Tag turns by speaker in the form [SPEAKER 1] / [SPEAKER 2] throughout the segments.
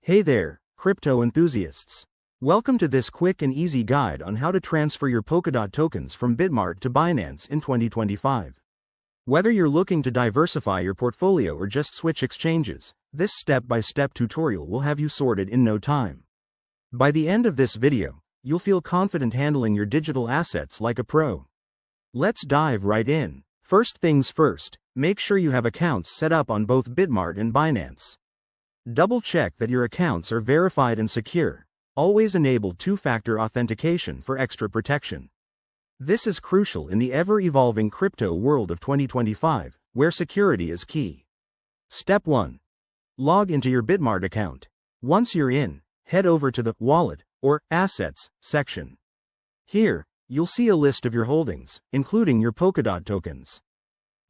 [SPEAKER 1] Hey there, crypto enthusiasts. Welcome to this quick and easy guide on how to transfer your Polkadot tokens from Bitmart to Binance in 2025. Whether you're looking to diversify your portfolio or just switch exchanges, this step-by-step tutorial will have you sorted in no time. By the end of this video, you'll feel confident handling your digital assets like a pro. Let's dive right in. First things first, make sure you have accounts set up on both Bitmart and Binance. Double-check that your accounts are verified and secure. Always enable two-factor authentication for extra protection. This is crucial in the ever-evolving crypto world of 2025, where security is key. Step 1. Log into your Bitmart account. Once you're in, head over to the Wallet or Assets section. Here, you'll see a list of your holdings, including your Polkadot tokens.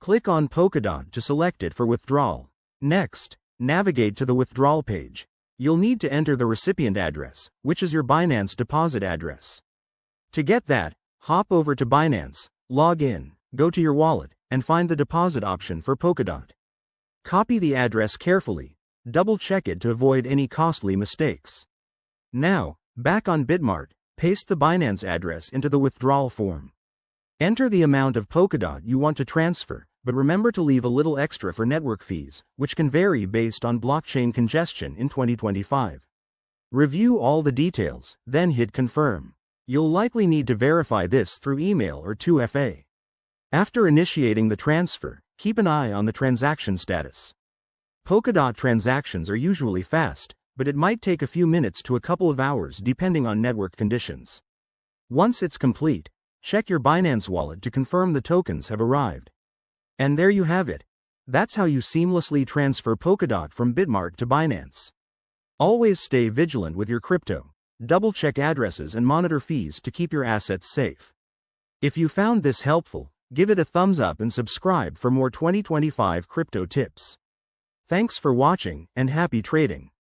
[SPEAKER 1] Click on Polkadot to select it for withdrawal. Next, navigate to the withdrawal page. You'll need to enter the recipient address, which is your Binance deposit address. To get that, hop over to Binance, log in, go to your wallet, and find the deposit option for Polkadot. Copy the address carefully, double-check it to avoid any costly mistakes. Now, back on Bitmart, paste the Binance address into the withdrawal form. Enter the amount of Polkadot you want to transfer, but remember to leave a little extra for network fees, which can vary based on blockchain congestion in 2025. Review all the details, then hit confirm. You'll likely need to verify this through email or 2FA. After initiating the transfer, keep an eye on the transaction status. Polkadot transactions are usually fast, but it might take a few minutes to a couple of hours depending on network conditions. Once it's complete, check your Binance wallet to confirm the tokens have arrived. And there you have it. That's how you seamlessly transfer Polkadot from Bitmart to Binance. Always stay vigilant with your crypto. Double-check addresses and monitor fees to keep your assets safe. If you found this helpful, give it a thumbs up and subscribe for more 2025 crypto tips. Thanks for watching and happy trading.